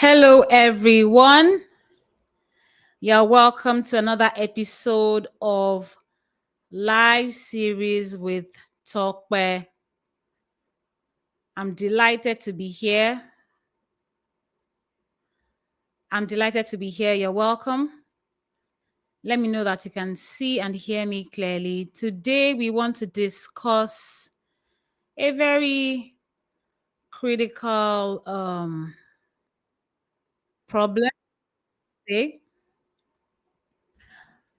Hello, everyone. You're welcome to another episode of Live Series with Tope. I'm delighted to be here. You're welcome. Let me know that you can see and hear me clearly. Today, we want to discuss a very critical problem today.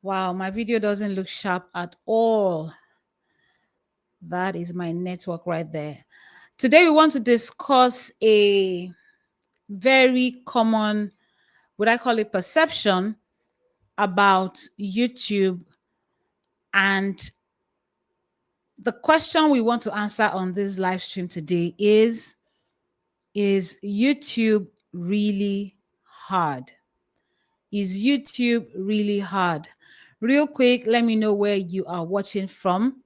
Wow, my video doesn't look sharp at all. That is my network right there. Today, we want to discuss a very common, would I call it, perception about YouTube. And the question we want to answer on this live stream today is YouTube really hard? Is YouTube really hard? Real quick, let me know where you are watching from.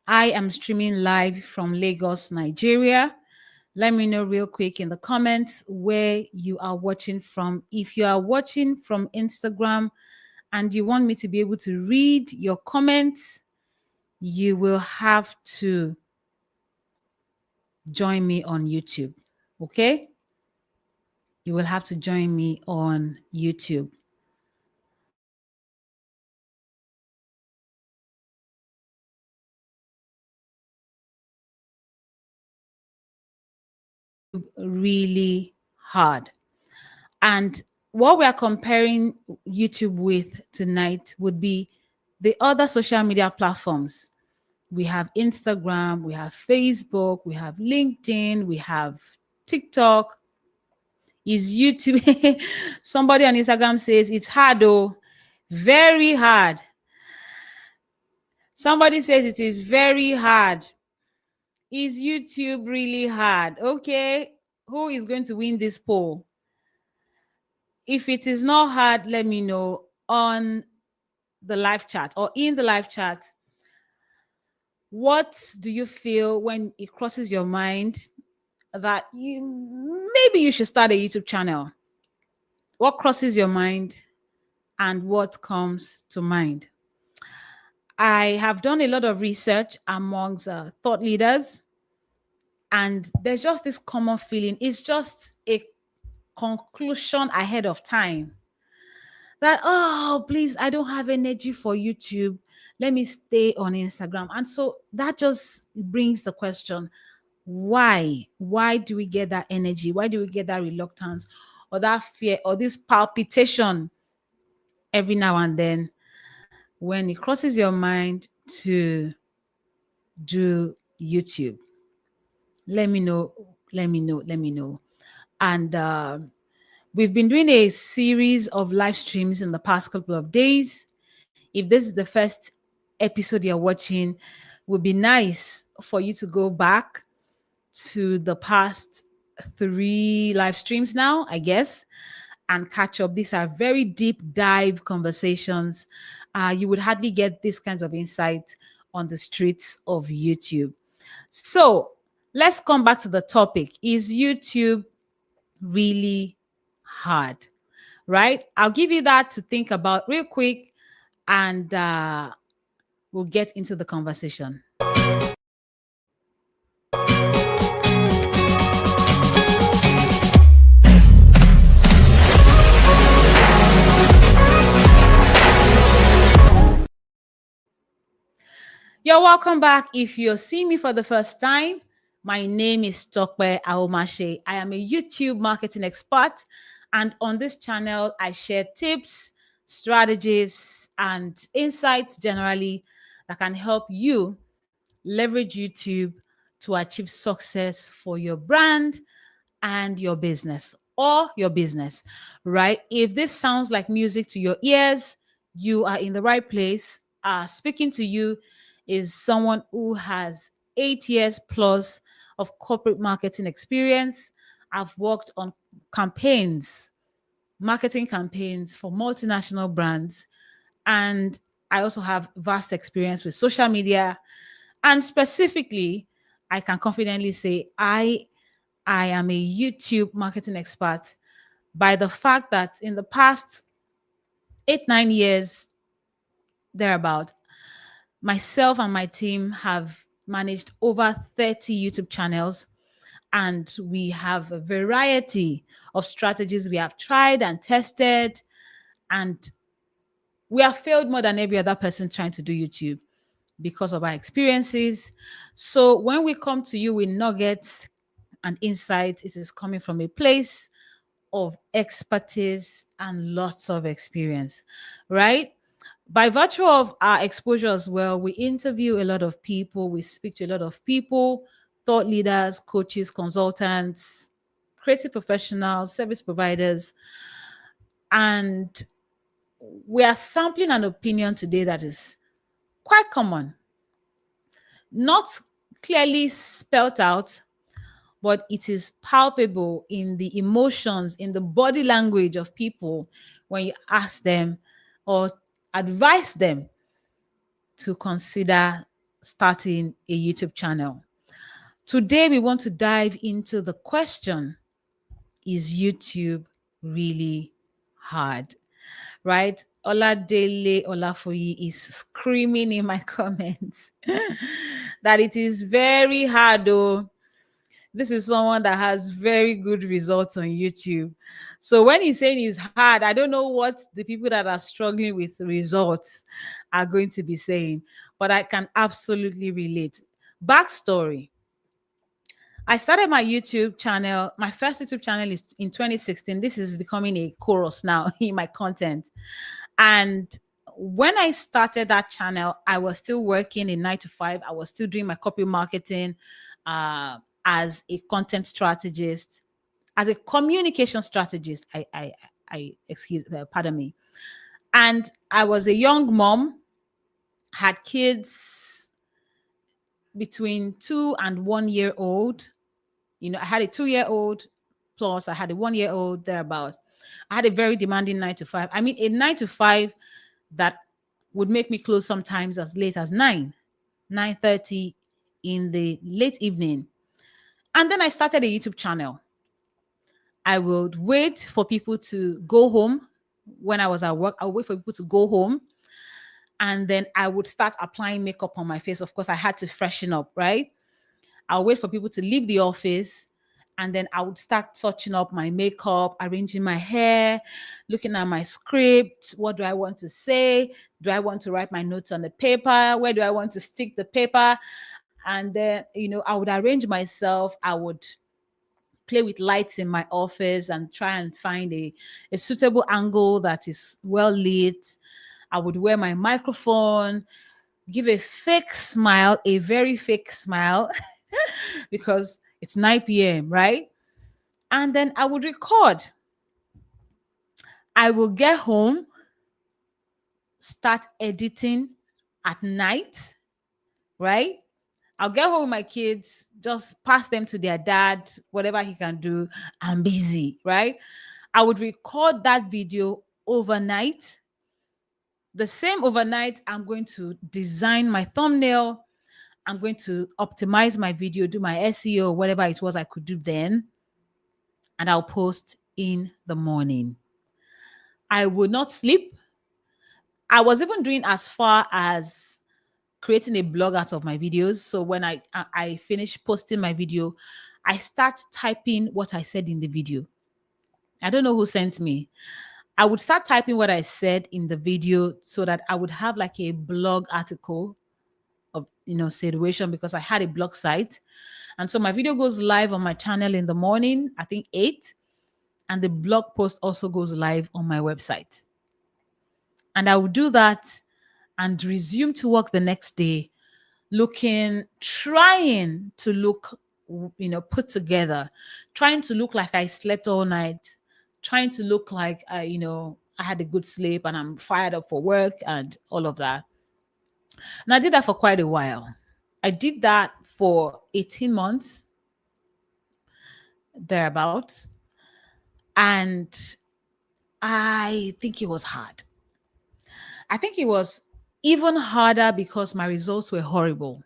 I am streaming live from Lagos, Nigeria. Let me know real quick in the comments where you are watching from. If you are watching from Instagram and you want me to be able to read your comments, you will have to join me on YouTube, okay? You will have to join me on YouTube. Really hard. And what we are comparing YouTube with tonight would be the other social media platforms. We have Instagram, we have Facebook, we have LinkedIn, we have TikTok. Is YouTube? Somebody on Instagram says it's hard, though, very hard. Somebody says it is very hard. Is YouTube really hard? Okay, who is going to win this poll? If it is not hard, let me know on the live chat or in the live chat. What do you feel when it crosses your mind that maybe you should start a YouTube channel? What crosses your mind and what comes to mind? I have done a lot of research amongst thought leaders, and there's just this common feeling. It's just a conclusion ahead of time that, oh, please, I don't have energy for YouTube. Let me stay on Instagram. And so that just brings the question, why? Why do we get that energy? Why do we get that reluctance or that fear or this palpitation every now and then when it crosses your mind to do YouTube? Let me know. And we've been doing a series of live streams in the past couple of days. If this is the first episode you're watching, it would be nice for you to go back to the past 3 live streams now, I guess, and catch up. These are very deep dive conversations. You would hardly get these kinds of insight on the streets of YouTube. So let's come back to the topic. Is YouTube really hard? Right? I'll give you that to think about real quick, and we'll get into the conversation. You're welcome back. If you're seeing me for the first time, my name is Tope Aghomatse. I am a YouTube marketing expert, and on this channel, I share tips, strategies, and insights generally that can help you leverage YouTube to achieve success for your brand and your business, right? If this sounds like music to your ears, you are in the right place. Speaking to you is someone who has 8 years plus of corporate marketing experience. I've worked on marketing campaigns for multinational brands, and I also have vast experience with social media. And specifically, I can confidently say I I am a YouTube marketing expert by the fact that in the past 8, 9 years, thereabout, myself and my team have managed over 30 YouTube channels, and we have a variety of strategies we have tried and tested, and we have failed more than every other person trying to do YouTube because of our experiences. So when we come to you with nuggets and insights, it is coming from a place of expertise and lots of experience, right? By virtue of our exposure as well, we interview a lot of people, we speak to a lot of people, thought leaders, coaches, consultants, creative professionals, service providers, and we are sampling an opinion today that is quite common, not clearly spelt out, but it is palpable in the emotions, in the body language of people when you ask them or advise them to consider starting a YouTube channel. Today, we want to dive into the question, is YouTube really hard? Right? Oladele Olafoyi is screaming in my comments that it is very hard, though. This is someone that has very good results on YouTube. So when he's saying it's hard, I don't know what the people that are struggling with results are going to be saying, but I can absolutely relate. Backstory. I started my YouTube channel. My first YouTube channel is in 2016. This is becoming a chorus now in my content. And when I started that channel, I was still working in 9 to 5. I was still doing my copy marketing as a content strategist, as a communication strategist. Pardon me. And I was a young mom, had kids between 2 and 1 year old. You know, I had a 2 year old plus I had a 1 year old thereabout. I had a very demanding 9 to 5. I mean, a 9 to 5 that would make me close sometimes as late as 9:30 in the late evening. And then I started a YouTube channel. I would wait for people to go home. When I was at work, I would wait for people to go home. And then I would start applying makeup on my face. Of course, I had to freshen up, right? I'll wait for people to leave the office. And then I would start touching up my makeup, arranging my hair, looking at my script. What do I want to say? Do I want to write my notes on the paper? Where do I want to stick the paper? And then, I would arrange myself. I would play with lights in my office and try and find a suitable angle that is well lit. I would wear my microphone, give a fake smile, a very fake smile, because it's 9 p.m., right? And then I would record. I will get home, start editing at night, right? I'll get home with my kids, just pass them to their dad, whatever he can do. I'm busy, right? I would record that video overnight. The same overnight, I'm going to design my thumbnail. I'm going to optimize my video, do my SEO, whatever it was I could do then. And I'll post in the morning. I would not sleep. I was even doing as far as creating a blog out of my videos. So when I finish posting my video, I start typing what I said in the video. I don't know who sent me. I would start typing what I said in the video so that I would have like a blog article of situation, because I had a blog site. And so my video goes live on my channel in the morning, I think 8, and the blog post also goes live on my website. And I would do that and resume to work the next day, trying to look, put together, trying to look like I slept all night, trying to look like I had a good sleep and I'm fired up for work and all of that. And I did that for quite a while. I did that for 18 months, thereabouts. And I think it was hard. I think it was even harder because my results were horrible.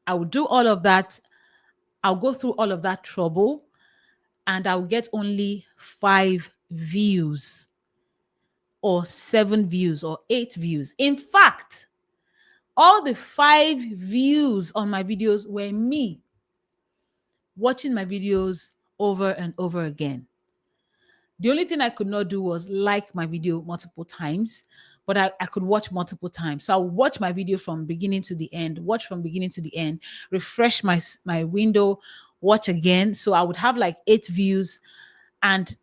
I would do all of that I'll go through all of that trouble and I'll get only 5 views or 7 views or 8 views. In fact, all the 5 views on my videos were me watching my videos over and over again. The only thing I could not do was like my video multiple times, but I could watch multiple times. So I'll watch my video from beginning to the end, watch from beginning to the end, refresh my window, watch again. So I would have like 8 views, and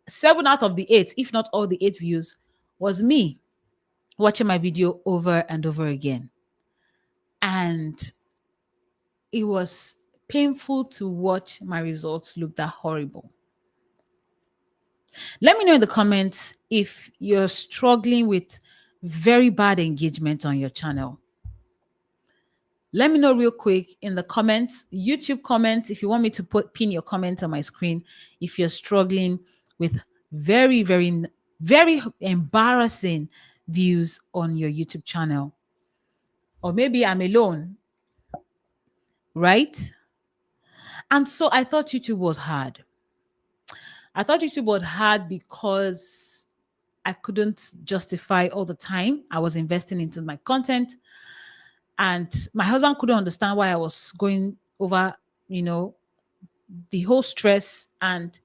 7 out of the 8, if not all the 8 views, was me watching my video over and over again. And it was painful to watch my results look that horrible. Let me know in the comments if you're struggling with very bad engagement on your channel. Let me know real quick in the comments, YouTube comments, if you want me to pin your comments on my screen, if you're struggling with very, very, very embarrassing views on your YouTube channel. Or maybe I'm alone, right? And so I thought YouTube was hard. I thought YouTube was hard because I couldn't justify all the time I was investing into my content. And my husband couldn't understand why I was going over, the whole stress, and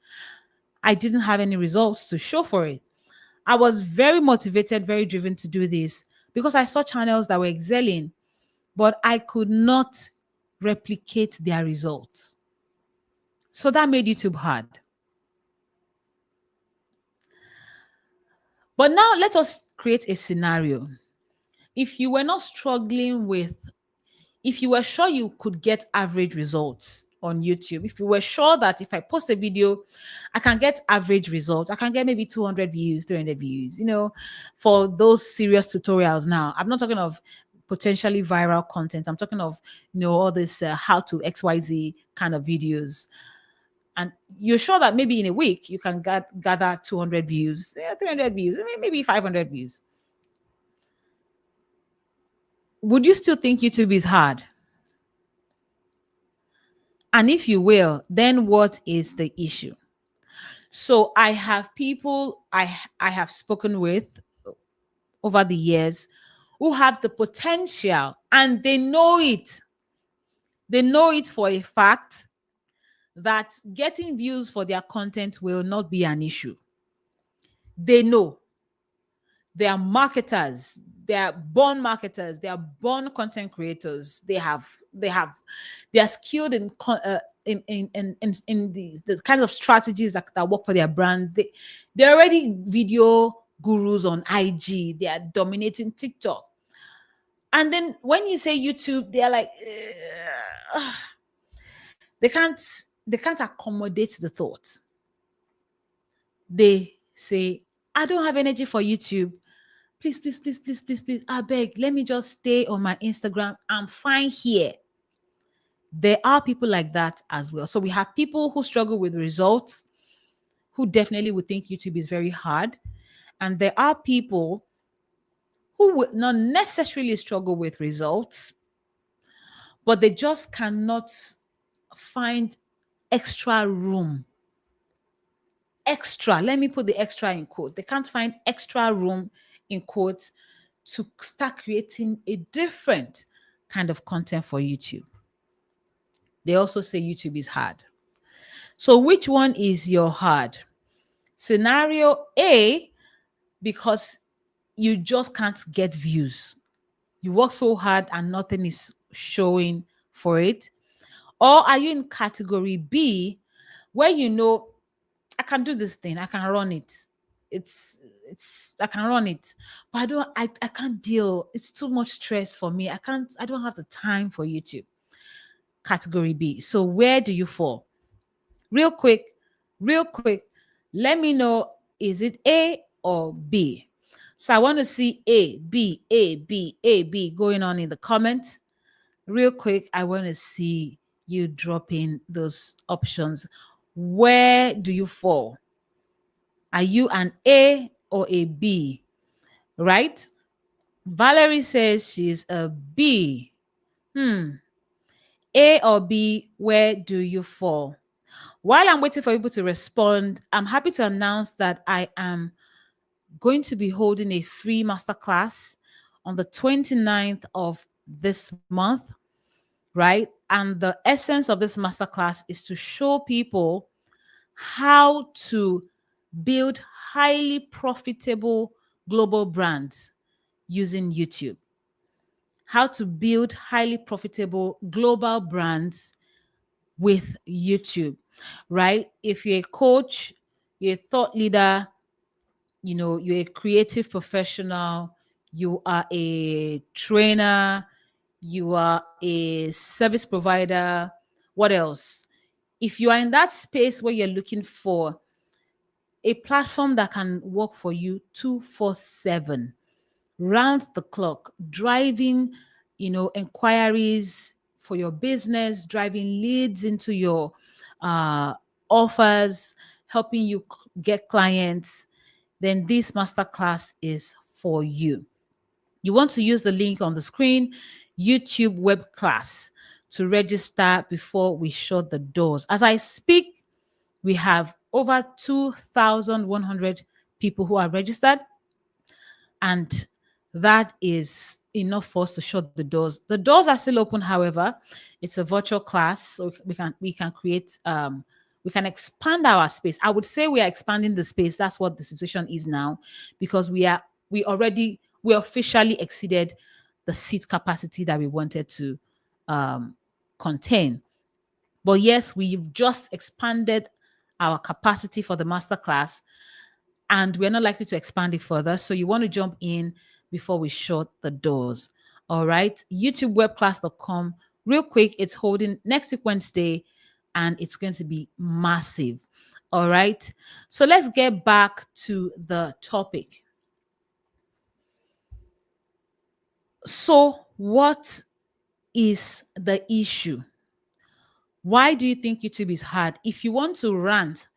I didn't have any results to show for it. I was very motivated, very driven to do this because I saw channels that were excelling, but I could not replicate their results. So that made YouTube hard. But now let us create a scenario. If you were not struggling with, if you were sure you could get average results on YouTube, if you were sure that if I post a video, I can get average results, I can get maybe 200 views, 300 views, for those serious tutorials now. I'm not talking of potentially viral content. I'm talking of, all this how to XYZ kind of videos. And you're sure that maybe in a week you can gather 200 views, 300 views, maybe 500 views. Would you still think YouTube is hard? And if you will, then what is the issue? So I have people I have spoken with over the years who have the potential, and they know it. They know it for a fact that getting views for their content will not be an issue. They know. They are marketers. They are born marketers. They are born content creators. They are skilled in the kinds of strategies that work for their brand. They're already video gurus on IG. They are dominating TikTok. And then when you say YouTube, they are like, they can't accommodate the thought. They say, I don't have energy for YouTube. Please, please, please, please, please, please, I beg, let me just stay on my Instagram. I'm fine here. There are people like that as well. So we have people who struggle with results, who definitely would think YouTube is very hard. And there are people who would not necessarily struggle with results, but they just cannot find extra room. Extra, let me put the extra in quote. They can't find extra room in quotes to start creating a different kind of content for YouTube. They also say YouTube is hard. So which one is your hard? Scenario A, because you just can't get views. You work so hard and nothing is showing for it. Or are you in category B, where I can do this thing, I can run it. I can run it, but I can't deal. It's too much stress for me. I don't have the time for YouTube. Category B. So where do you fall? Real quick, let me know, is it A or B? So I want to see A, B, A, B, A, B going on in the comments. Real quick, I want to see you drop in those options. Where do you fall? Are you an A or a B? Right? Valerie says she's a B. A or B, where do you fall? While I'm waiting for people to respond, I'm happy to announce that I am going to be holding a free masterclass on the 29th of this month, right? And the essence of this masterclass is to show people how to build highly profitable global brands using YouTube. How to build highly profitable global brands with YouTube, right? If you're a coach, you're a thought leader, you're a creative professional, you are a trainer, you are a service provider, what else? If you are in that space where you're looking for a platform that can work for you 247, round the clock, driving, inquiries for your business, driving leads into your uh, offers, helping you get clients, then this masterclass is for you. You want to use the link on the screen, YouTube web class, to register before we shut the doors. As I speak, we have over 2,100 people who are registered, and that is enough for us to shut the doors. The doors are still open, however. It's a virtual class, so we can create we can expand our space. I would say we are expanding the space. That's what the situation is now, because we officially exceeded the seat capacity that we wanted to contain. But yes, we've just expanded our capacity for the masterclass, and we're not likely to expand it further. So you want to jump in before we shut the doors. All right. YouTubewebclass.com. Real quick, it's holding next week, Wednesday, and it's going to be massive. All right. So let's get back to the topic. So, what is the issue? Why do you think YouTube is hard? If you want to rant,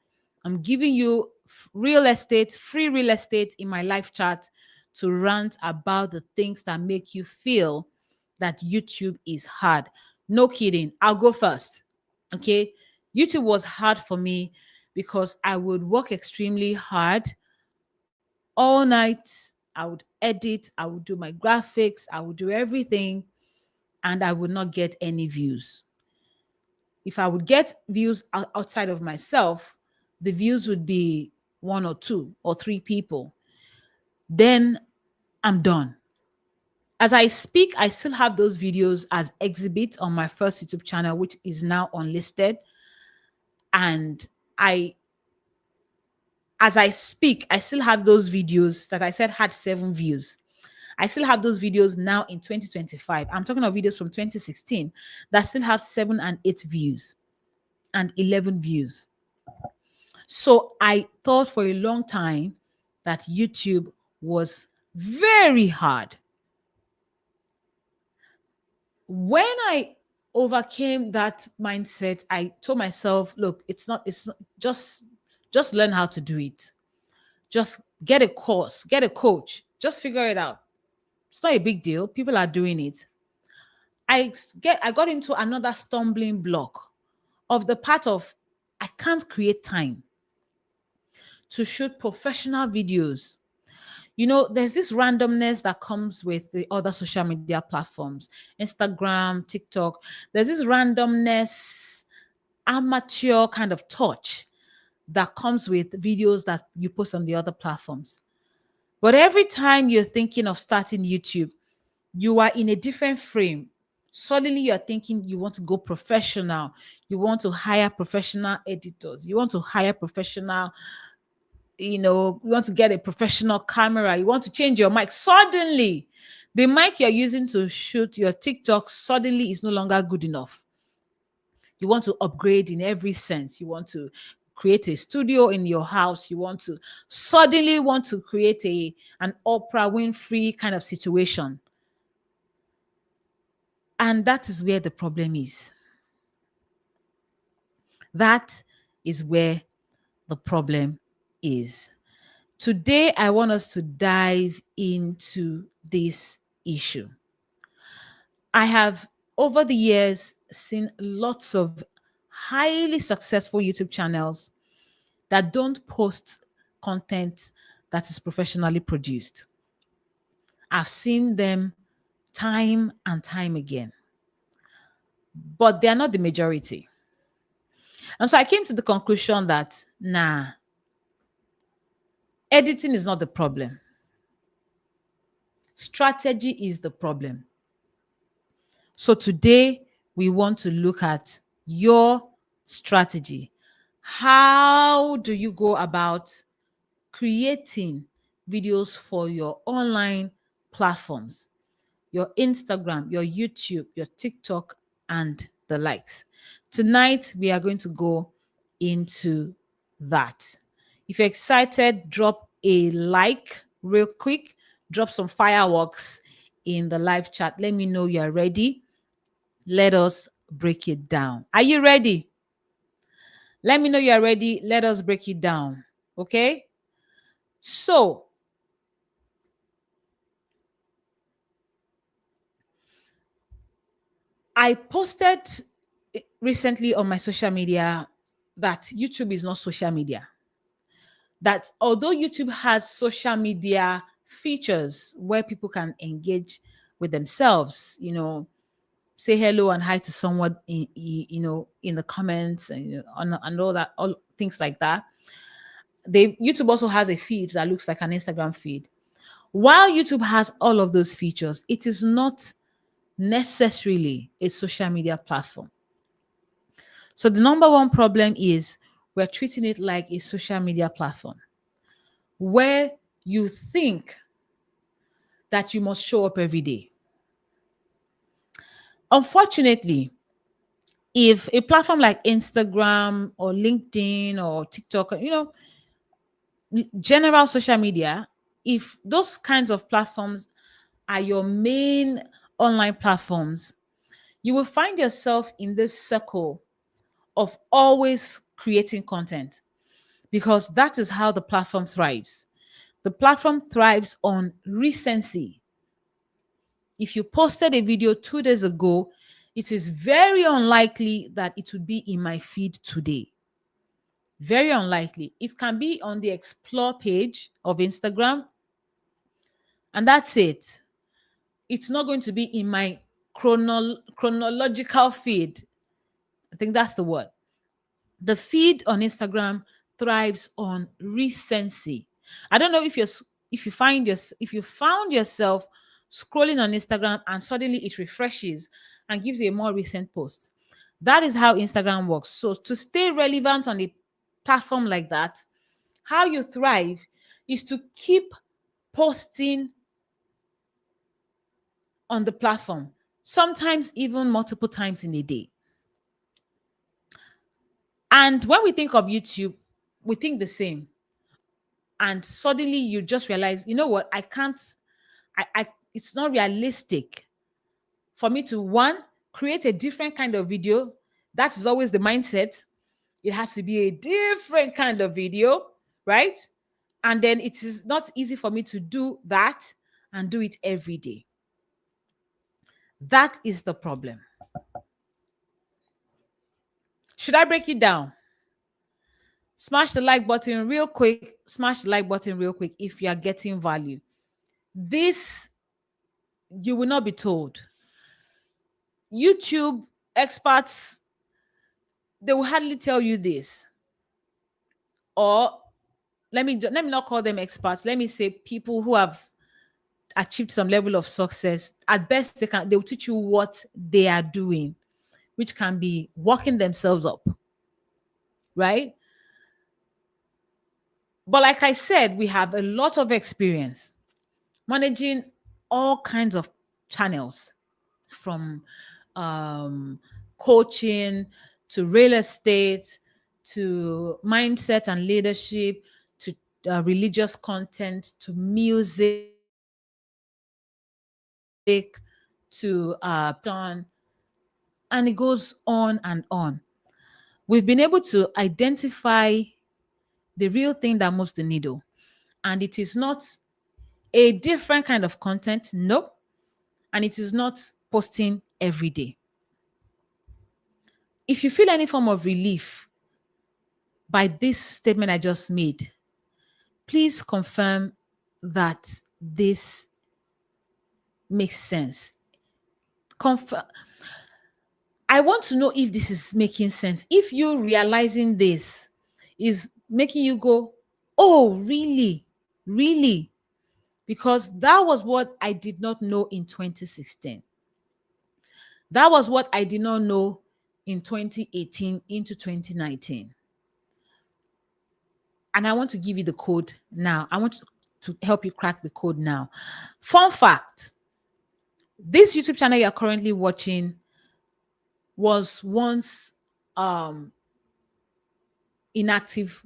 I'm giving you free real estate in my live chat to rant about the things that make you feel that YouTube is hard. No kidding. I'll go first. Okay. YouTube was hard for me because I would work extremely hard all night. I would edit, I would do my graphics, I would do everything, and I would not get any views. If I would get views outside of myself, the views would be 1 or 2 or 3 people. Then I'm done. As I speak, I still have those videos as exhibits on my first YouTube channel, which is now unlisted. And as I speak, I still have those videos that I said had 7 views. I still have those videos now in 2025. I'm talking of videos from 2016 that still have 7 and 8 views and 11 views. So I thought for a long time that YouTube was very hard. When I overcame that mindset, I told myself, look, it's not just learn how to do it. Just get a course, get a coach, just figure it out. It's not a big deal. People are doing it. I got into another stumbling block of the part of I can't create time to shoot professional videos. There's this randomness that comes with the other social media platforms, Instagram, TikTok. There's this randomness, amateur kind of touch that comes with videos that you post on the other platforms. But every time you're thinking of starting YouTube, you are in a different frame. Suddenly you're thinking you want to go professional. You want to hire professional editors. You want to hire professional, you want to get a professional camera. You want to change your mic. Suddenly, the mic you're using to shoot your TikTok suddenly is no longer good enough. You want to upgrade in every sense. You want to create a studio in your house. You want to create an Oprah Winfrey kind of situation. And that is where the problem is. That is where the problem is. Today, I want us to dive into this issue. I have, over the years, seen lots of highly successful YouTube channels that don't post content that is professionally produced. I've seen them time and time again, but they are not the majority. And so I came to the conclusion that, nah, editing is not the problem. Strategy is the problem. So today we want to look at your strategy. How do you go about creating videos for your online platforms, your Instagram, your YouTube, your TikTok, and the likes? Tonight, we are going to go into that. If you're excited, drop a like real quick, drop some fireworks in the live chat. Let me know you're ready. Let us break it down. Are you ready? Let me know you're ready. Let us break it down. Okay? So, I posted recently on my social media that YouTube is not social media. That although YouTube has social media features where people can engage with themselves, say hello and hi to someone in the comments and all that, all things like that. YouTube also has a feed that looks like an Instagram feed. While YouTube has all of those features, it is not necessarily a social media platform. So the number one problem is we're treating it like a social media platform where you think that you must show up every day. Unfortunately, if a platform like Instagram or LinkedIn or TikTok, general social media, if those kinds of platforms are your main online platforms, you will find yourself in this circle of always creating content because that is how the platform thrives. The platform thrives on recency. If you posted a video 2 days ago, it is very unlikely that it would be in my feed today. Very unlikely. It can be on the explore page of Instagram, and that's it. It's not going to be in my chronological feed. I think that's the word. The feed on Instagram thrives on recency. I don't know if you found yourself scrolling on Instagram and suddenly it refreshes and gives you a more recent post. That is how Instagram works. So to stay relevant on a platform like that, how you thrive is to keep posting on the platform, sometimes even multiple times in a day. And when we think of YouTube, we think the same. And suddenly you just realize, you know what, it's not realistic for me to, one, create a different kind of video. That is always the mindset. It has to be a different kind of video, right? And then it is not easy for me to do that and do it every day. That is the problem. Should I break it down? Smash the like button real quick. Smash the like button real quick if you are getting value. This, you will not be told. YouTube experts, they will hardly tell you this. Or let me not call them experts. Let me say people who have achieved some level of success. At best, they will teach you what they are doing, which can be working themselves up, right? But like I said, we have a lot of experience managing all kinds of channels, from coaching to real estate to mindset and leadership to religious content to music to and it goes on and on. We've been able to identify the real thing that moves the needle, and it is not a different kind of content. Nope. And it is not posting every day. If you feel any form of relief by this statement I just made, please confirm that this makes sense. I want to know if this is making sense. If you realizing this is making you go, oh, really? Really? Because that was what I did not know in 2016. That was what I did not know in 2018 into 2019. And I want to give you the code now. I want to help you crack the code now. Fun fact, this YouTube channel you're currently watching was once inactive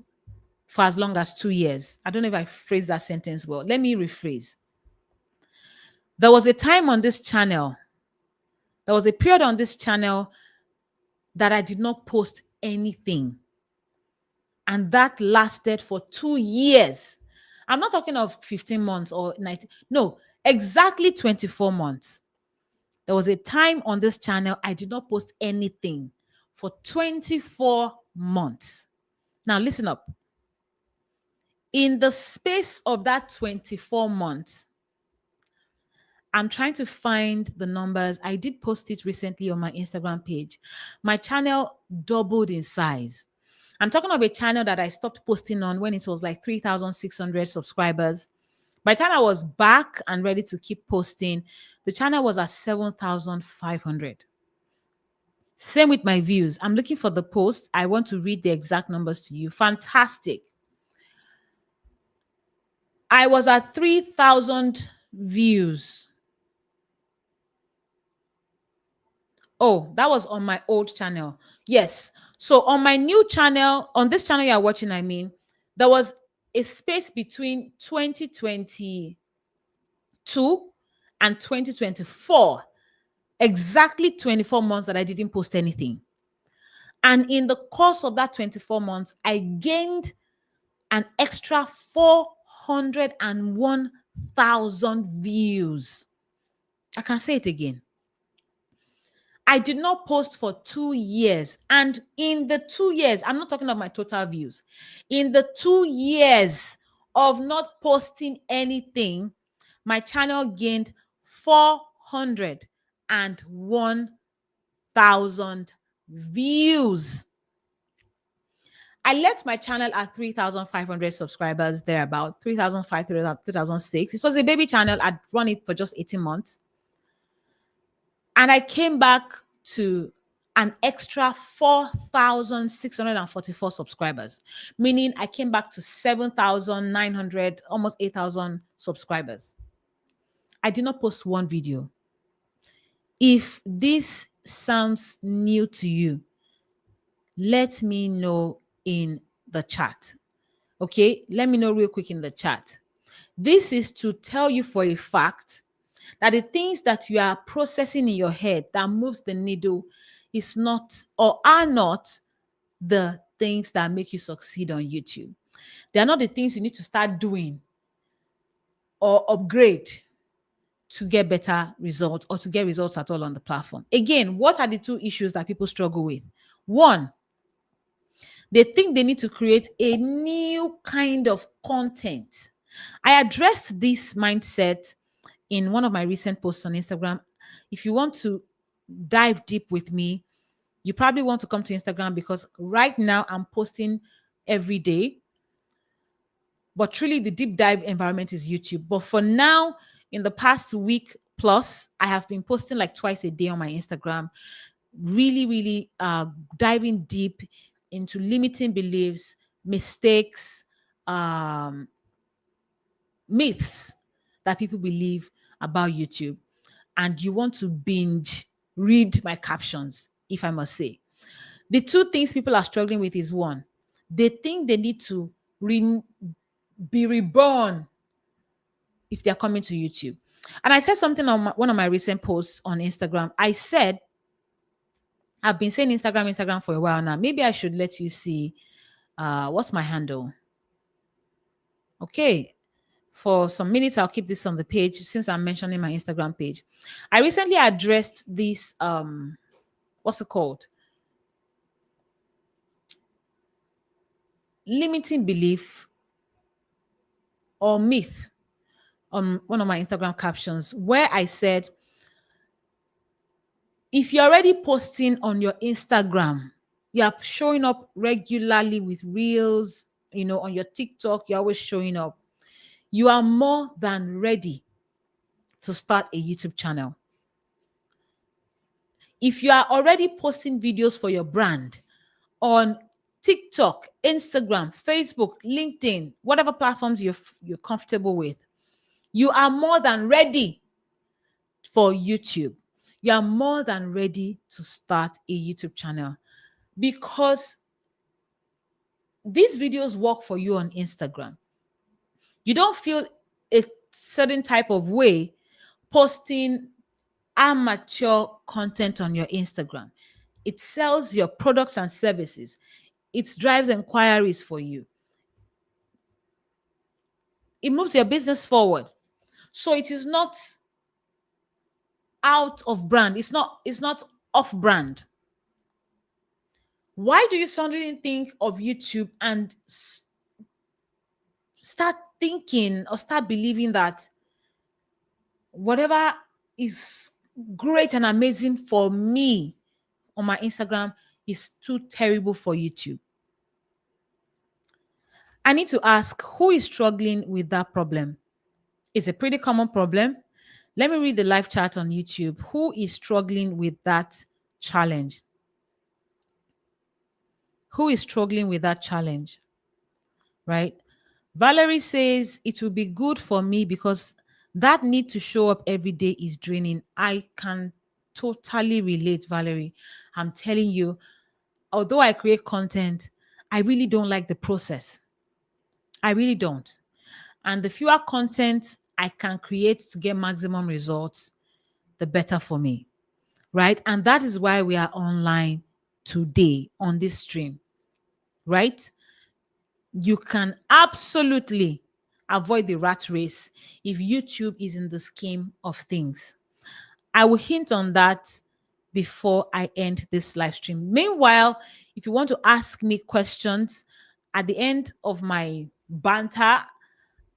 for as long as 2 years. I don't know if I phrased that sentence well. Let me rephrase. There was a time on this channel, there was a period on this channel that I did not post anything. And that lasted for 2 years. I'm not talking of 15 months or 19. No, exactly 24 months. There was a time on this channel I did not post anything for 24 months. Now, listen up. In the space of that 24 months, I'm trying to find the numbers. I did post it recently on my Instagram page. My channel doubled in size. I'm talking of a channel that I stopped posting on when it was like 3,600 subscribers. By the time I was back and ready to keep posting, the channel was at 7,500. Same with my views. I'm looking for the post. I want to read the exact numbers to you. Fantastic. I was at 3,000 views. Oh, that was on my old channel. Yes. So on my new channel, on this channel you're watching, I mean, there was a space between 2022 and 2024. Exactly 24 months that I didn't post anything. And in the course of that 24 months, I gained an extra 401,000 views. I can say it again. I did not post for 2 years. And in the 2 years, I'm not talking of my total views. In the 2 years of not posting anything, my channel gained 401,000 views. I left my channel at 3,500 subscribers, thereabout 3,500, 3,006. It was a baby channel. I'd run it for just 18 months. And I came back to an extra 4,644 subscribers, meaning I came back to 7,900, almost 8,000 subscribers. I did not post one video. If this sounds new to you, let me know in the chat. Okay, let me know real quick in the chat. This is to tell you for a fact that the things that you are processing in your head that moves the needle is not or are not the things that make you succeed on YouTube. They are not the things you need to start doing or upgrade to get better results or to get results at all on the platform. Again, what are the two issues that people struggle with? One, they think they need to create a new kind of content. I addressed this mindset in one of my recent posts on Instagram. If you want to dive deep with me, you probably want to come to Instagram because right now I'm posting every day. But truly the deep dive environment is YouTube. But for now, in the past week plus, I have been posting like twice a day on my Instagram, really diving deep into limiting beliefs, mistakes, myths that people believe about YouTube. And you want to binge read my captions, if I must say. The two things people are struggling with is one, they think they need to be reborn if they're coming to YouTube. And I said something on one of my recent posts on Instagram. I said, I've been saying Instagram for a while now. Maybe I should let you see what's my handle. Okay. For some minutes, I'll keep this on the page since I'm mentioning my Instagram page. I recently addressed this, what's it called? limiting belief or myth on one of my Instagram captions where I said, if you're already posting on your Instagram, you are showing up regularly with reels, on your TikTok, you're always showing up. You are more than ready to start a YouTube channel. If you are already posting videos for your brand on TikTok, Instagram, Facebook, LinkedIn, whatever platforms you're comfortable with, you are more than ready for YouTube. You are more than ready to start a YouTube channel because these videos work for you on Instagram. You don't feel a certain type of way posting amateur content on your Instagram. It sells your products and services. It drives inquiries for you. It moves your business forward. So it is not out of brand. It's not off brand. Why do you suddenly think of YouTube and start thinking or start believing that whatever is great and amazing for me on my Instagram is too terrible for YouTube? I need to ask, who is struggling with that problem? It's a pretty common problem. Let me read the live chat on YouTube. Who is struggling with that challenge? Who is struggling with that challenge? Right? Valerie says it will be good for me because that need to show up every day is draining. I can totally relate, Valerie. I'm telling you, although I create content, I really don't like the process. I really don't. And the fewer content I can create to get maximum results, the better for me. Right? And that is why we are online today on this stream. Right? You can absolutely avoid the rat race if YouTube is in the scheme of things. I will hint on that before I end this live stream. Meanwhile, if you want to ask me questions at the end of my banter,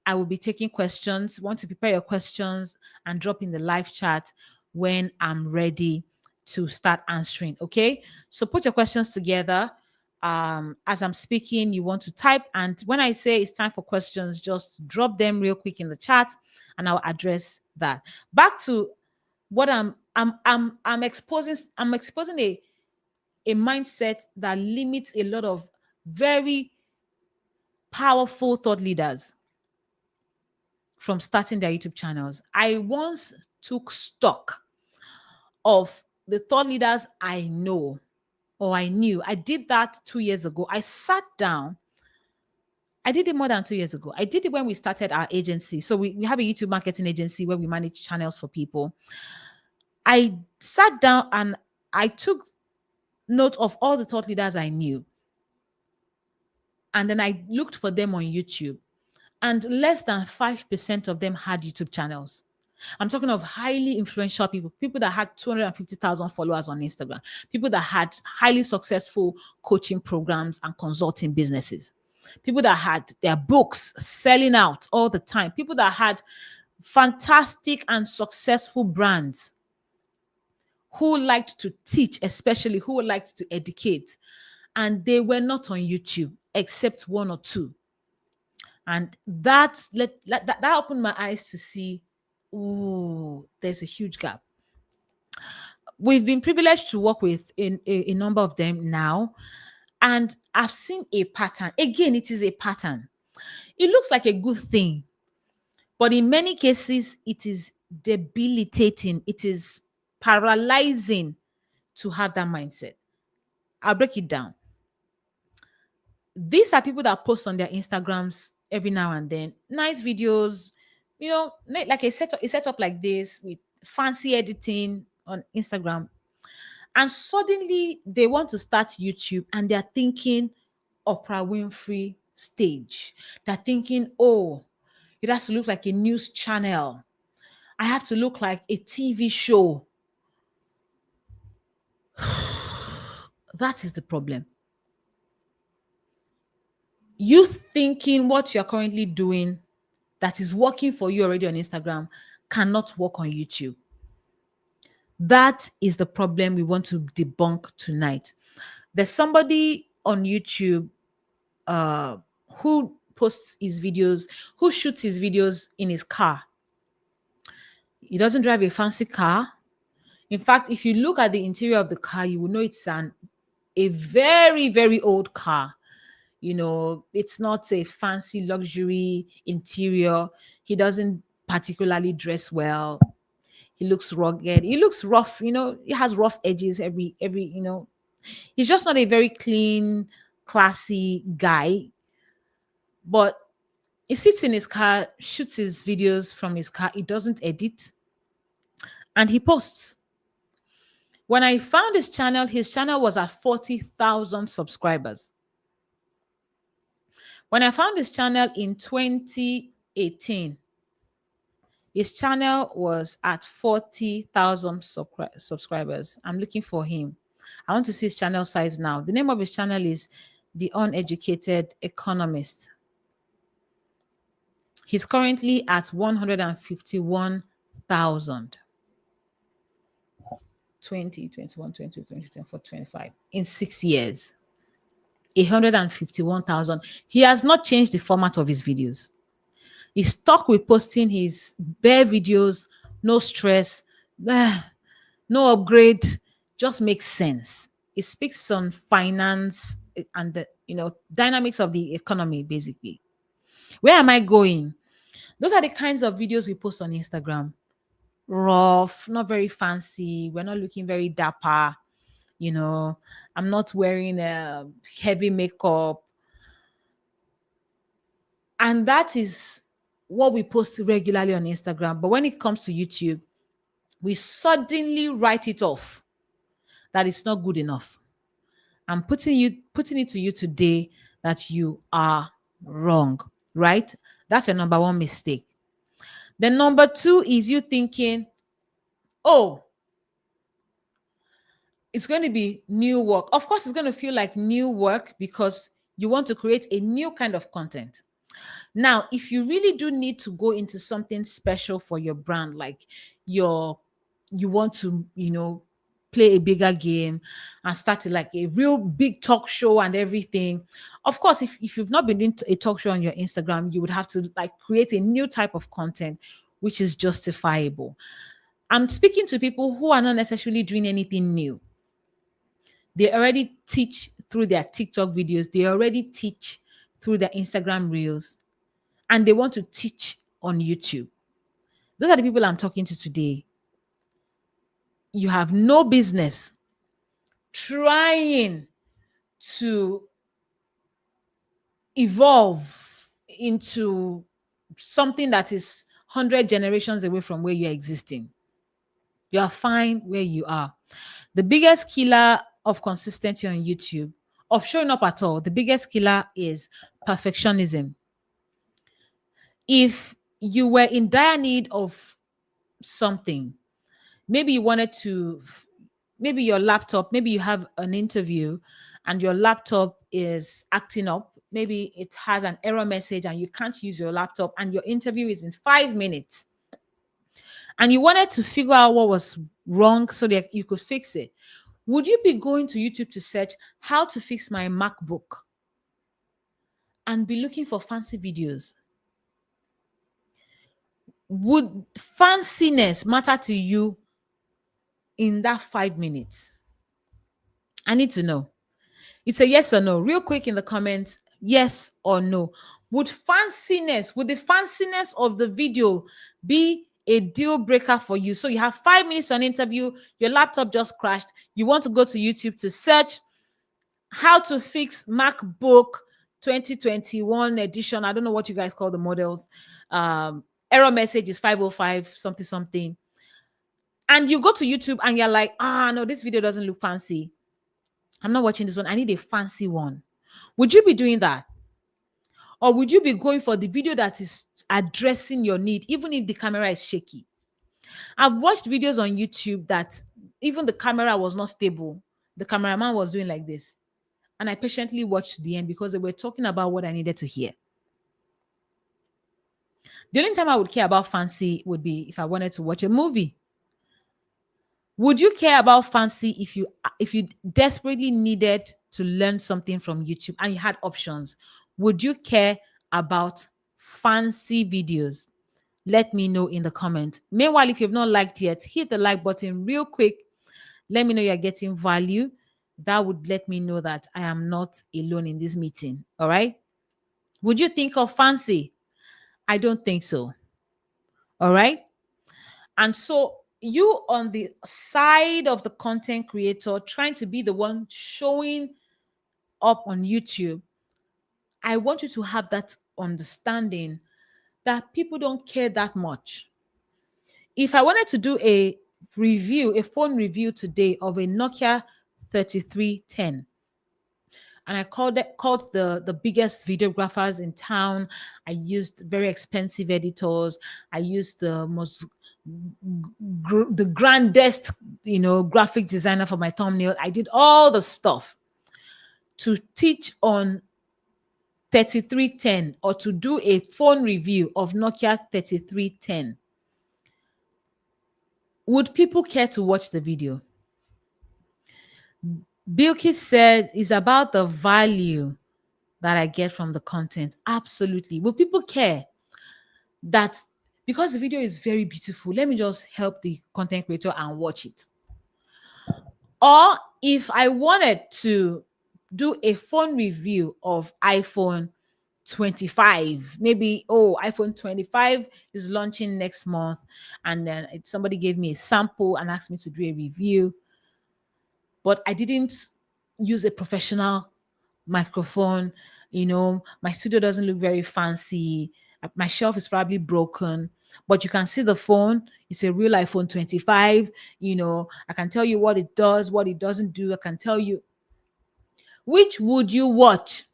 I will be taking questions. Want to prepare your questions and drop in the live chat when I'm ready to start answering. Okay. So put your questions together. As I'm speaking, you want to type, and when I say it's time for questions, just drop them real quick in the chat and I'll address that. Back to what I'm exposing. I'm exposing a mindset that limits a lot of very powerful thought leaders from starting their YouTube channels. I once took stock of the thought leaders I know or I knew. I did that 2 years ago. I sat down. I did it more than 2 years ago. I did it when we started our agency. So we have a YouTube marketing agency where we manage channels for people. I sat down and I took note of all the thought leaders I knew. And then I looked for them on YouTube. And less than 5% of them had YouTube channels. I'm talking of highly influential people that had 250,000 followers on Instagram, people that had highly successful coaching programs and consulting businesses, people that had their books selling out all the time, people that had fantastic and successful brands, who liked to teach, especially who liked to educate. And they were not on YouTube except one or two. And that opened my eyes to see, oh, there's a huge gap. We've been privileged to work with a number of them now, and I've seen a pattern. Again, it is a pattern. It looks like a good thing, but in many cases, it is debilitating. It is paralyzing to have that mindset. I'll break it down. These are people that post on their Instagrams every now and then, nice videos, like a setup like this with fancy editing on Instagram. And suddenly they want to start YouTube and they're thinking Oprah Winfrey stage. They're thinking, oh, it has to look like a news channel. I have to look like a TV show. That is the problem. You thinking what you're currently doing that is working for you already on Instagram cannot work on YouTube. That is the problem we want to debunk tonight. There's somebody on YouTube who posts his videos, who shoots his videos in his car. He doesn't drive a fancy car. In fact, if you look at the interior of the car, you will know it's a very, very old car. You know, it's not a fancy luxury interior. He doesn't particularly dress well. He looks rugged. He looks rough. You know, he has rough edges. You know, he's just not a very clean, classy guy. But he sits in his car, shoots his videos from his car. He doesn't edit, and he posts. When I found his channel was at 40,000 subscribers. When I found his channel in 2018, his channel was at 40,000 subscribers. I'm looking for him. I want to see his channel size now. The name of his channel is The Uneducated Economist. He's currently at 151,000. 20, 21, 22, 23, 24, 25 in 6 years. 151,000. He has not changed the format of his videos. He's stuck with posting his bare videos, no stress, no upgrade, just makes sense. It speaks on finance and the dynamics of the economy, basically. Where am I going? Those are the kinds of videos we post on Instagram. Rough, not very fancy. We're not looking very dapper. I'm not wearing heavy makeup. And that is what we post regularly on Instagram. But when it comes to YouTube, we suddenly write it off that it's not good enough. I'm putting it to you today that you are wrong, right? That's your number one mistake. Then number two is you thinking, oh, it's going to be new work. Of course, it's going to feel like new work because you want to create a new kind of content. Now, if you really do need to go into something special for your brand, like you want to, play a bigger game and start like a real big talk show and everything. Of course, if you've not been doing a talk show on your Instagram, you would have to like create a new type of content, which is justifiable. I'm speaking to people who are not necessarily doing anything new. They already teach through their TikTok videos. They already teach through their Instagram reels. And they want to teach on YouTube. Those are the people I'm talking to today. You have no business trying to evolve into something that is 100 generations away from where you're existing. You are fine where you are. The biggest killer of consistency on YouTube, of showing up at all, the biggest killer is perfectionism. If you were in dire need of something, maybe you wanted to, maybe your laptop, maybe you have an interview and your laptop is acting up. Maybe it has an error message and you can't use your laptop and your interview is in 5 minutes. And you wanted to figure out what was wrong so that you could fix it. Would you be going to YouTube to search how to fix my MacBook and be looking for fancy videos? Would fanciness matter to you in that 5 minutes? I need to know. It's a yes or no. Real quick in the comments, yes or no. Would the fanciness of the video be a deal breaker for you? So you have 5 minutes to an interview, your laptop just crashed. You want to go to YouTube to search how to fix MacBook 2021 edition. I don't know what you guys call the models. Error message is 505 something something. And you go to YouTube and you're like, no, this video doesn't look fancy. I'm not watching this one. I need a fancy one. Would you be doing that? Or would you be going for the video that is addressing your need, even if the camera is shaky? I've watched videos on YouTube that even the camera was not stable. The cameraman was doing like this. And I patiently watched the end because they were talking about what I needed to hear. The only time I would care about fancy would be if I wanted to watch a movie. Would you care about fancy if you desperately needed to learn something from YouTube and you had options? Would you care about fancy videos? Let me know in the comments. Meanwhile, if you've not liked yet, hit the like button real quick. Let me know you're getting value. That would let me know that I am not alone in this meeting. All right. Would you think of fancy? I don't think so. All right. And so you on the side of the content creator trying to be the one showing up on YouTube, I want you to have that understanding that people don't care that much. If I wanted to do a phone review today of a Nokia 3310, and I called the biggest videographers in town. I used very expensive editors. I used the most the grandest, graphic designer for my thumbnail. I did all the stuff to teach on 3310 or to do a phone review of Nokia 3310. Would people care to watch the video? Bilkis said it's about the value that I get from the content. Absolutely. Will people care that because the video is very beautiful, let me just help the content creator and watch it? Or if I wanted to do a phone review of iPhone 25, maybe, iPhone 25 is launching next month, and then somebody gave me a sample and asked me to do a review, but I didn't use a professional microphone. My studio doesn't look very fancy. My shelf is probably broken, but you can see the phone. It's a real iPhone 25. I can tell you what it does, what it doesn't do. I can tell you. Which would you watch?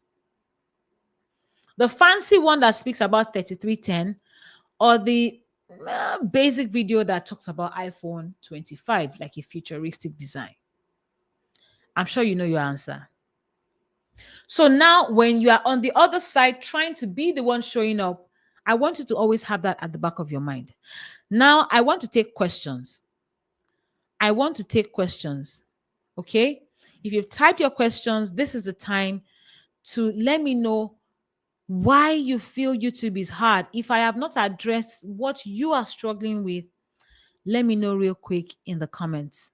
The fancy one that speaks about 3310, or the basic video that talks about iPhone 25, like a futuristic design? I'm sure you know your answer. So now when you are on the other side trying to be the one showing up, I want you to always have that at the back of your mind. Now, I want to take questions. Okay? If you've typed your questions, this is the time to let me know why you feel YouTube is hard. If I have not addressed what you are struggling with, let me know real quick in the comments.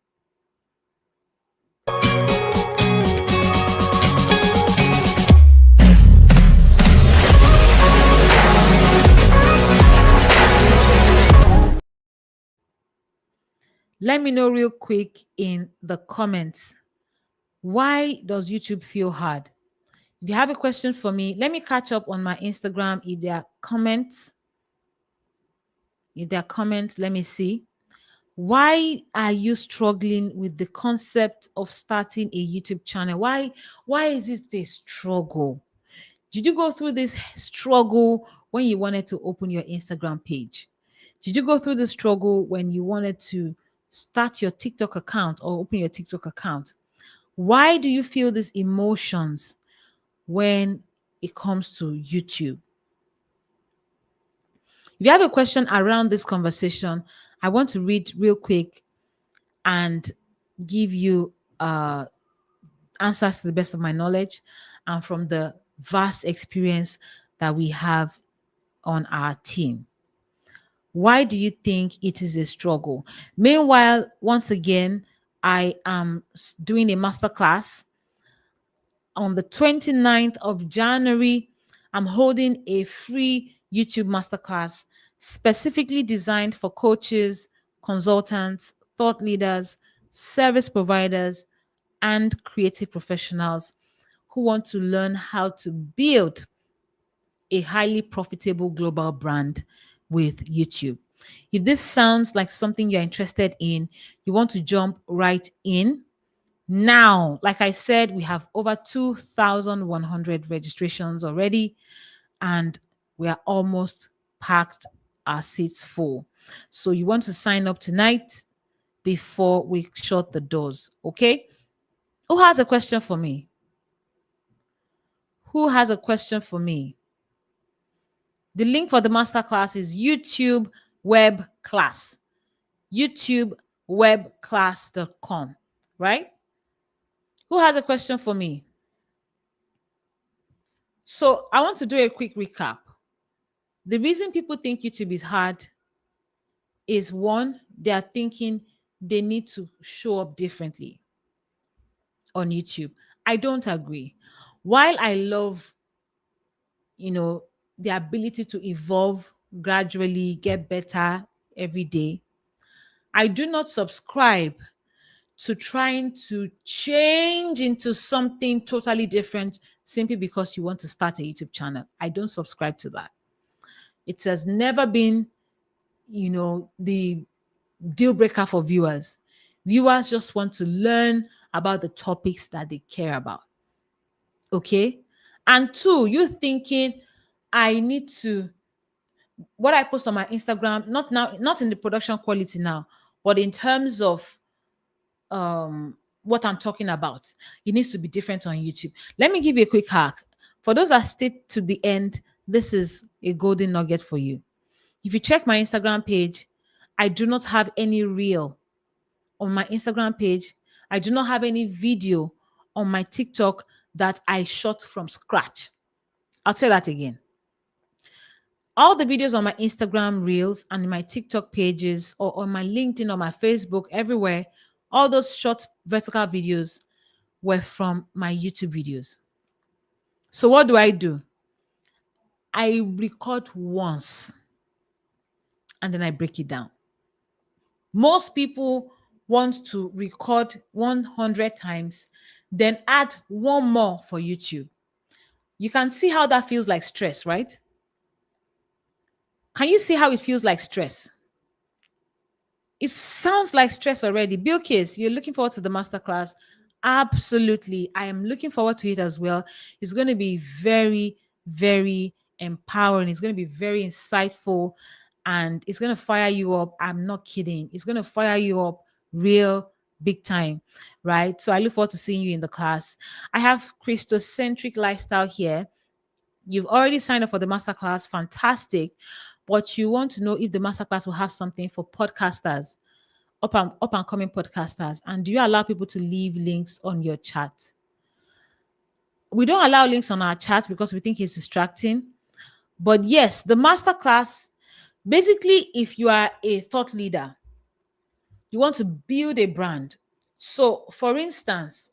Let me know real quick in the comments. Why does YouTube feel hard? If you have a question for me, let me catch up on my Instagram. If there are comments, let me see. Why are you struggling with the concept of starting a YouTube channel? Why is it a struggle? Did you go through this struggle when you wanted to open your Instagram page? Did you go through the struggle when you wanted to start your TikTok account or open your TikTok account? Why do you feel these emotions when it comes to YouTube? If you have a question around this conversation, I want to read real quick and give you answers to the best of my knowledge and from the vast experience that we have on our team. Why do you think it is a struggle? Meanwhile, once again, I am doing a masterclass on the 29th of January. I'm holding a free YouTube masterclass specifically designed for coaches, consultants, thought leaders, service providers, and creative professionals who want to learn how to build a highly profitable global brand with YouTube. If this sounds like something you're interested in, you want to jump right in. Now, like I said, we have over 2,100 registrations already, and we are almost packed our seats full. So you want to sign up tonight before we shut the doors, okay? Who has a question for me? Who has a question for me? The link for the masterclass is YouTube web class. YouTubewebclass.com, right? Who has a question for me? So I want to do a quick recap. The reason people think YouTube is hard is one, they are thinking they need to show up differently on YouTube. I don't agree. While I love, the ability to evolve gradually, get better every day, I do not subscribe to trying to change into something totally different simply because you want to start a YouTube channel. I don't subscribe to that. It has never been, the deal breaker for viewers. Viewers just want to learn about the topics that they care about. Okay? And two, you thinking I need to, what I post on my Instagram, not in the production quality now, but in terms of what I'm talking about, it needs to be different on YouTube. Let me give you a quick hack. For those that stay to the end, this is a golden nugget for you. If you check my Instagram page, I do not have any reel on my Instagram page. I do not have any video on my TikTok that I shot from scratch. I'll say that again. All the videos on my Instagram reels and my TikTok pages or on my LinkedIn or my Facebook, everywhere, all those short vertical videos were from my YouTube videos. So what do? I record once and then I break it down. Most people want to record 100 times, then add one more for YouTube. You can see how that feels like stress, right? Can you see how it feels like stress? It sounds like stress already. Bill Case, you're looking forward to the masterclass? Absolutely. I am looking forward to it as well. It's going to be very, very empowering. It's going to be very insightful and it's going to fire you up. I'm not kidding. It's going to fire you up real big time, right? So I look forward to seeing you in the class. I have Christocentric Lifestyle here. You've already signed up for the masterclass. Fantastic. But you want to know if the masterclass will have something for podcasters, up and coming podcasters. And do you allow people to leave links on your chat? We don't allow links on our chat because we think it's distracting. But yes, the masterclass, basically, if you are a thought leader, you want to build a brand. So, for instance,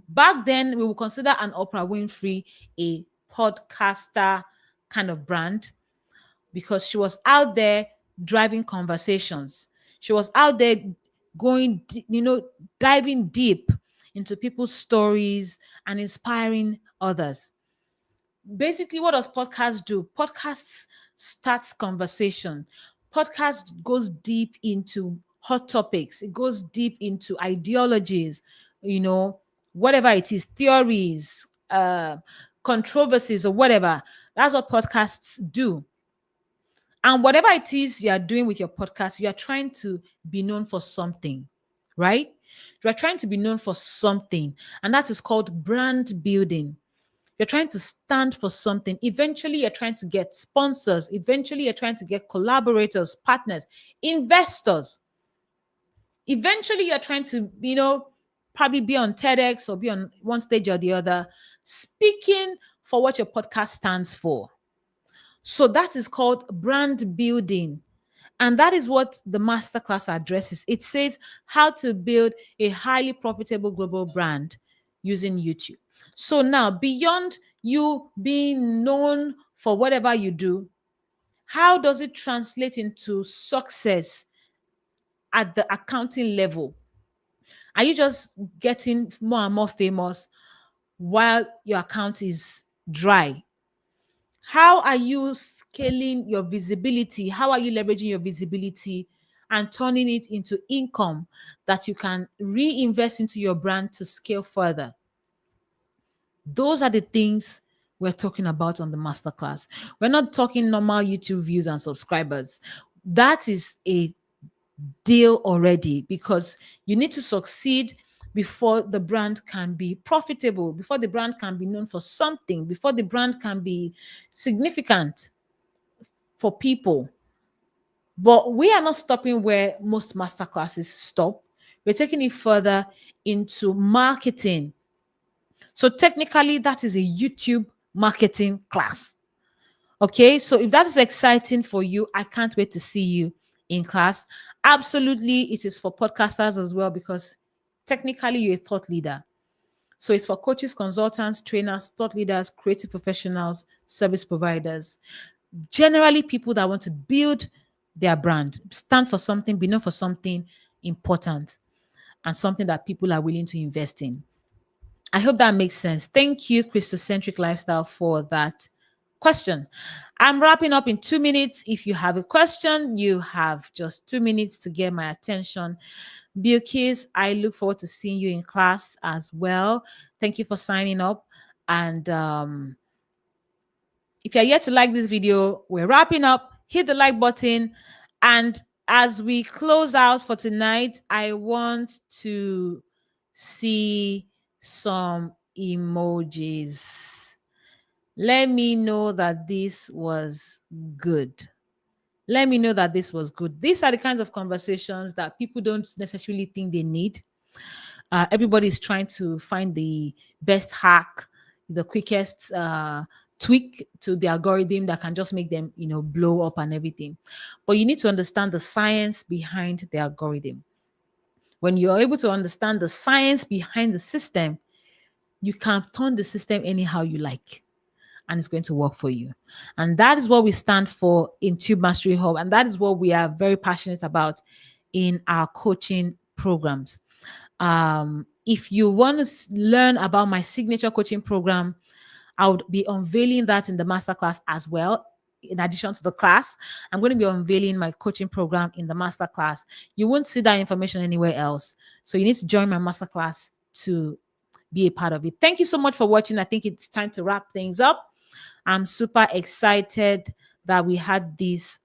back then, we would consider an Oprah Winfrey a podcaster kind of brand because she was out there driving conversations. She was out there going, diving deep into people's stories and inspiring others. Basically, what does podcast do? Podcasts starts conversation. Podcast goes deep into hot topics. It goes deep into ideologies, whatever it is, theories, controversies, or whatever. That's what podcasts do. And whatever it is you are doing with your podcast, you are trying to be known for something, right? You are trying to be known for something, and that is called brand building. You're trying to stand for something. Eventually, you're trying to get sponsors. Eventually, you're trying to get collaborators, partners, investors. Eventually, you're trying to, probably be on TEDx or be on one stage or the other, speaking for what your podcast stands for. So that is called brand building. And that is what the masterclass addresses. It says how to build a highly profitable global brand using YouTube. So now, beyond you being known for whatever you do, how does it translate into success at the accounting level? Are you just getting more and more famous while your account is dry? How are you scaling your visibility? How are you leveraging your visibility and turning it into income that you can reinvest into your brand to scale further? Those are the things we're talking about on the masterclass. We're not talking normal YouTube views and subscribers. That is a deal already because you need to succeed before the brand can be profitable, before the brand can be known for something, before the brand can be significant for people. But we are not stopping where most masterclasses stop. We're taking it further into marketing. So technically, that is a YouTube marketing class. Okay, so if that is exciting for you, I can't wait to see you in class. Absolutely, it is for podcasters as well, because technically you're a thought leader. So it's for coaches, consultants, trainers, thought leaders, creative professionals, service providers, generally people that want to build their brand, stand for something, be known for something important, and something that people are willing to invest in. I hope that makes sense. Thank you, Christocentric Lifestyle, for that question. I'm wrapping up in 2 minutes. If you have a question, you have just 2 minutes to get my attention. Bilkis, I look forward to seeing you in class as well. Thank you for signing up. And if you're yet to like this video, we're wrapping up. Hit the like button. And as we close out for tonight, I want to see some emojis. Let me know that this was good. Let me know that this was good. These are the kinds of conversations that people don't necessarily think they need. Everybody's trying to find the best hack, the quickest tweak to the algorithm that can just make them, blow up and everything. But you need to understand the science behind the algorithm. When you're able to understand the science behind the system, you can turn the system anyhow you like, and it's going to work for you. And that is what we stand for in Tube Mastery Hub. And that is what we are very passionate about in our coaching programs. If you want to learn about my signature coaching program, I would be unveiling that in the masterclass as well. In addition to the class, I'm going to be unveiling my coaching program in the masterclass. You won't see that information anywhere else. So you need to join my masterclass to be a part of it. Thank you so much for watching. I think it's time to wrap things up. I'm super excited that we had this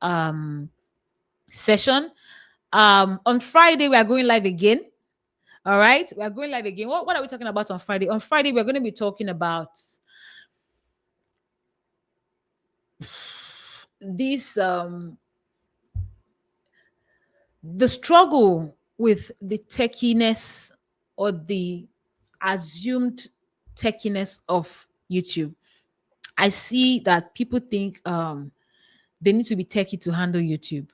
session. On Friday, we are going live again. All right, we are going live again. What are we talking about on Friday? On Friday, we're going to be talking about this the struggle with the techiness or the assumed techiness of YouTube. I see that people think they need to be techie to handle YouTube.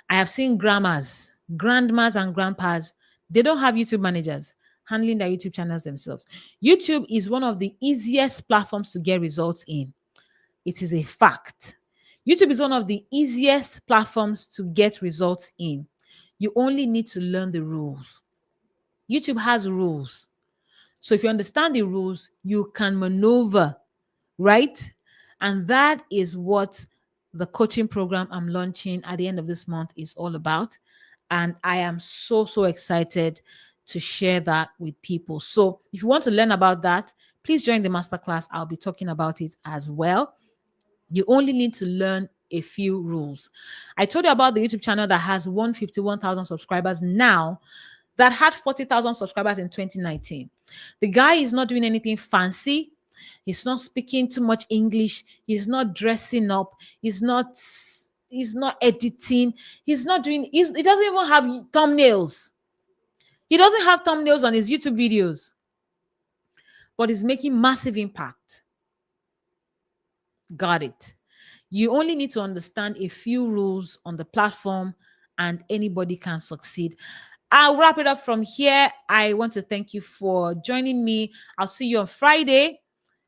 I have seen grandmas and grandpas, they don't have YouTube managers handling their YouTube channels themselves. YouTube is one of the easiest platforms to get results in. It is a fact. YouTube is one of the easiest platforms to get results in. You only need to learn the rules. YouTube has rules. So if you understand the rules, you can maneuver, right? And that is what the coaching program I'm launching at the end of this month is all about. And I am so excited to share that with people. So if you want to learn about that, please join the masterclass. I'll be talking about it as well. You only need to learn a few rules. I told you about the YouTube channel that has 151,000 subscribers now, that had 40,000 subscribers in 2019. The guy is not doing anything fancy. He's not speaking too much English. He's not dressing up. He's not editing. He doesn't even have thumbnails. He doesn't have thumbnails on his YouTube videos, but he's making massive impact. Got it. You only need to understand a few rules on the platform and anybody can succeed. I'll wrap it up from here. I want to thank you for joining me. I'll see you on Friday,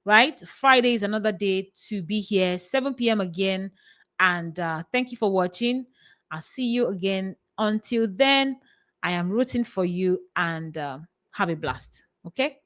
right? Friday is another day to be here, 7 p.m. again. And thank you for watching. I'll see you again. Until then, I am rooting for you, and have a blast. Okay?